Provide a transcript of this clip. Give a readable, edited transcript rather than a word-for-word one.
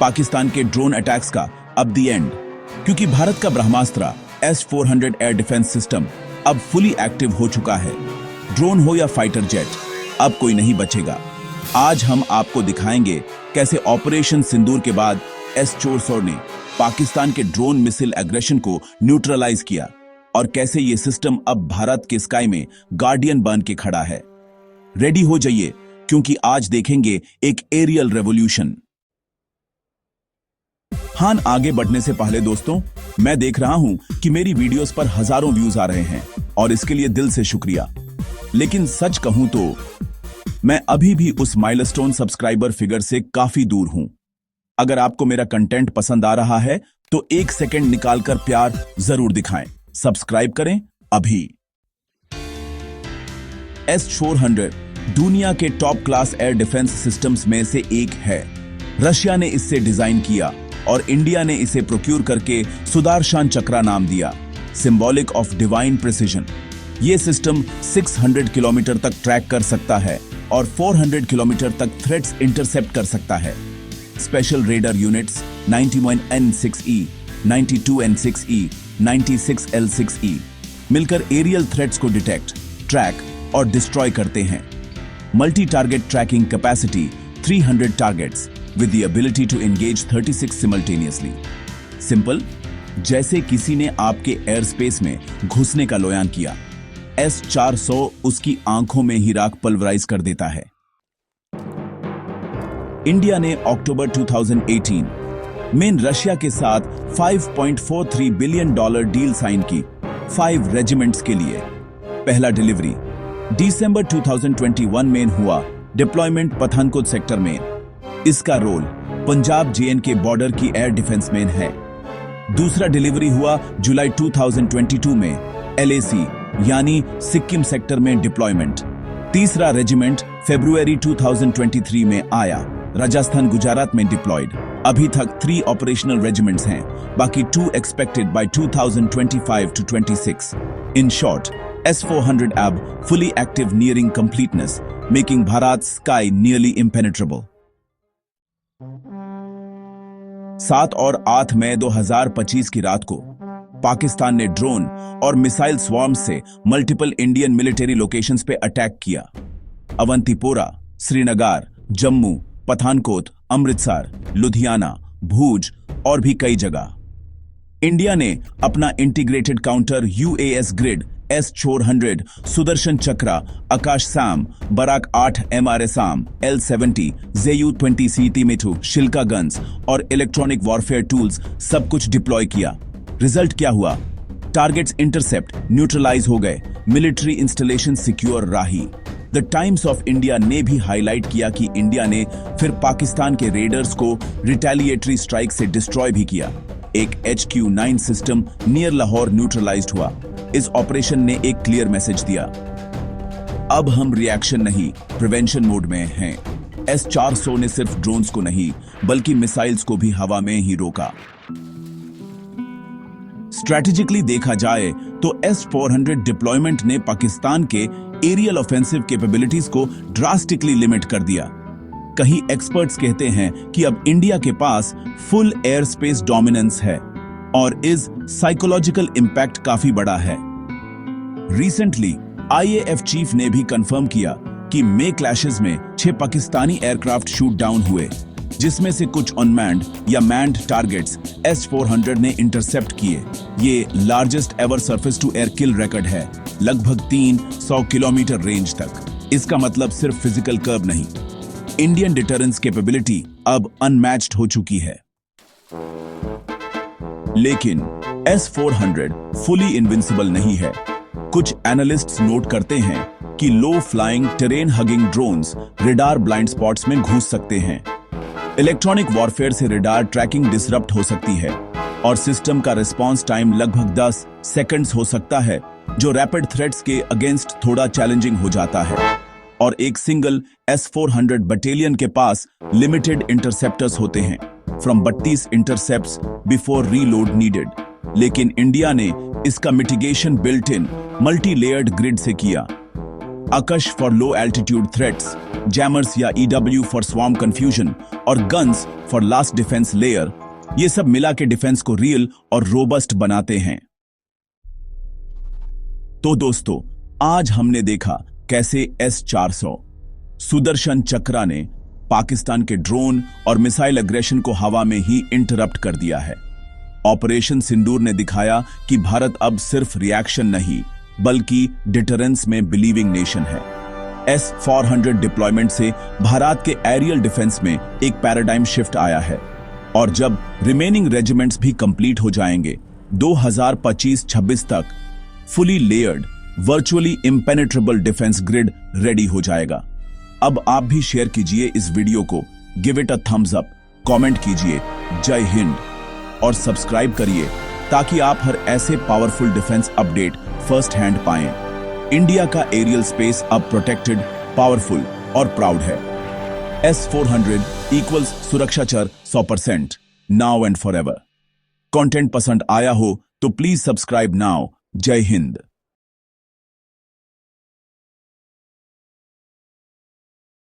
पाकिस्तान के drone attacks का अब द एंड, क्योंकि भारत का ब्रह्मास्त्र S-400 एयर डिफेंस सिस्टम अब फुली एक्टिव हो चुका है। ड्रोन हो या फाइटर जेट, अब कोई नहीं बचेगा। आज हम आपको दिखाएंगे कैसे ऑपरेशन सिंदूर के बाद S-400 ने पाकिस्तान के ड्रोन मिसाइल एग्रेशन को न्यूट्रलाइज किया और कैसे ये सिस्टम अब भारत के स्काई में गार्डियन बन के खड़ा है। रेडी हो जाइए, क्योंकि आज देखेंगे एक एरियल रेवोल्यूशन। हाँ, आगे बढ़ने से पहले दोस्तों, मैं देख रहा हूं कि मेरी वीडियोस पर हजारों व्यूज आ रहे हैं और इसके लिए दिल से शुक्रिया। लेकिन सच कहूं तो मैं अभी भी उस माइलस्टोन सब्सक्राइबर फिगर से काफी दूर हूं। अगर आपको मेरा कंटेंट पसंद आ रहा है तो एक सेकंड निकालकर प्यार जरूर दिखाएं। सब्सक्राइब करें अभी। S-400 दुनिया के top class air defence systems में से एक है। रशिया ने इससे डिजाइन किया और इंडिया ने इसे प्रोक्यूर करके सुदर्शन चक्र नाम दिया, सिंबॉलिक ऑफ डिवाइन प्रिसिजन। ये सिस्टम 600 किलोमीटर तक ट्रैक कर सकता है और 400 किलोमीटर तक थ्रेट्स इंटरसेप्ट कर सकता है। Special raider units 91N6E, 92N6E, 96L6E मिलकर एरियल थ्रेट्स को डिटेक्ट, ट्रैक और डिस्ट्रॉय करते हैं। Multi target tracking capacity 300 targets with the ability to engage 36 simultaneously. Simple, जैसे किसी ने आपके एयर स्पेस में घुसने का लोयान किया, S-400 उसकी आंखों में ही राख पल्वराइज कर देता है। इंडिया ने अक्टूबर 2018 में रशिया के साथ $5.43 बिलियन डील साइन की 5 रेजिमेंट्स के लिए। पहला डिलीवरी दिसंबर 2021 में हुआ, डिप्लॉयमेंट पठानकोट सेक्टर में। इसका रोल पंजाब JNK बॉर्डर की एयर डिफेंस में है। दूसरा डिलीवरी हुआ जुलाई 2022 में LAC यानी सिक्किम सेक्टर में डिप्लॉयमेंट। तीसरा रेजिमेंट फरवरी 2023 में आया, राजस्थान गुजरात में डिप्लॉयड। अभी तक 3 ऑपरेशनल रेजिमेंट्स हैं, बाकी 2 expected bye 2025-26। In short, S-400 अब fully active nearing completeness, making Bharat's sky nearly impenetrable। 7 और 8 मई 2025 की रात को पाकिस्तान ने ड्रोन और मिसाइल स्वॉर्म्स से मल्टीपल इंडियन मिलिट्री लोकेशंस पे अटैक किया। अवंतीपोरा, श्रीनगर, जम्मू, पठानकोट, अमृतसर, लुधियाना, भूज और भी कई जगह। इंडिया ने अपना integrated counter UAS grid S-400, Sudarshan Chakra, Akash SAM, Barak 8 MRSAM, L-70, ZU-20 CT-2, Shilka guns और इलेक्ट्रॉनिक वॉरफेयर टूल्स सब कुछ डिप्लॉय किया। रिजल्ट क्या हुआ? टारगेट्स इंटरसेप्ट, न्यूट्रलाइज हो गए, मिलिट्री इंस्टॉलेशन सिक्योर रही। द टाइम्स ऑफ इंडिया ने भी हाईलाइट किया कि इंडिया ने फिर पाकिस्तान के रेडर्स को रिटेलिएटरी स्ट्राइक से डिस्ट्रॉय भी किया। एक HQ-9 system near Lahore neutralised हुआ। इस ऑपरेशन ने एक क्लियर मैसेज दिया, अब हम रिएक्शन नहीं, प्रिवेंशन मोड में हैं। S-400 ने सिर्फ ड्रोन्स को नहीं बल्कि मिसाइल्स को भी हवा में ही रोका। स्ट्रैटेजिकली देखा जाए तो S-400 डिप्लॉयमेंट ने पाकिस्तान के एरियल ऑफेंसिव कैपेबिलिटीज को ड्रास्टिकली लिमिट कर दिया। कई एक्सपर्ट्स कहते हैं कि अब इंडिया के पास फुल एयर स्पेस डोमिनेंस है और इस साइकोलॉजिकल इंपैक्ट काफी बड़ा है। रिसेंटली IAF चीफ ने भी कंफर्म किया कि मे क्लैशेस में 6 पाकिस्तानी एयरक्राफ्ट शूट डाउन हुए, जिसमें से कुछ अनमैन्ड या मैन्ड टारगेट्स S-400 ने इंटरसेप्ट किए। ये largest ever surface to air kill record है, लगभग 300 किलोमीटर रेंज तक। इसका मतलब सिर्फ फिजिकल कर्व नहीं, इंडियन डिटरेंस कैपेबिलिटी अब अनमैच्ड हो चुकी है। लेकिन S-400 फुली इनविंसिबल नहीं है। कुछ एनालिस्ट्स नोट करते हैं कि low flying terrain hugging drones radar blind spots में घुस सकते हैं। इलेक्ट्रॉनिक वॉरफेयर से रेडार ट्रैकिंग डिसरप्ट हो सकती है और सिस्टम का रिस्पांस टाइम लगभग 10 सेकंड्स हो सकता है, जो रैपिड थ्रेट्स के अगेंस्ट थोड़ा चैलेंजिंग हो जाता है। और एक सिंगल S-400 बटालियन के पास लिमिटेड इंटरसेप्टर्स होते हैं, from 32 intercepts before reload needed. लेकिन इंडिया ने इसका mitigation built in multi layered grid से किया। Akash for low altitude threats, jammers या ईडब्ल्यू फॉर स्वार्म कंफ्यूजन और guns for last defence layer, ये सब मिला के डिफेंस को रियल और रोबस्ट बनाते हैं। तो दोस्तों, आज हमने देखा कैसे S-400 सुदर्शन चक्रा ने पाकिस्तान के ड्रोन और मिसाइल एग्रेशन को हवा में ही इंटरप्ट कर दिया है। ऑपरेशन सिंदूर ने दिखाया कि भारत अब सिर्फ रिएक्शन नहीं बल्कि डिटरेंस में बिलीविंग नेशन है। S-400 डिप्लॉयमेंट से भारत के एरियल डिफेंस में एक पैराडाइम शिफ्ट आया है और जब रिमेनिंग रेजिमेंट्स भी कंप्लीट हो जाएंगे 2025-26 तक fully layered virtually impenetrable defence grid ready हो जाएगा। अब आप भी शेयर कीजिए इस वीडियो को, give it a thumbs up, comment कीजिए जय हिंद और सब्सक्राइब करिए ताकि आप हर ऐसे powerful defence update first hand पाएं। इंडिया का एरियल स्पेस अब प्रोटेक्टेड, पावरफुल और प्राउड है। S-400 इक्वल्स सुरक्षाचर 100% नाउ एंड फॉरएवर। कंटेंट पसंद आया हो तो प्लीज सब्सक्राइब नाउ। जय हिंद।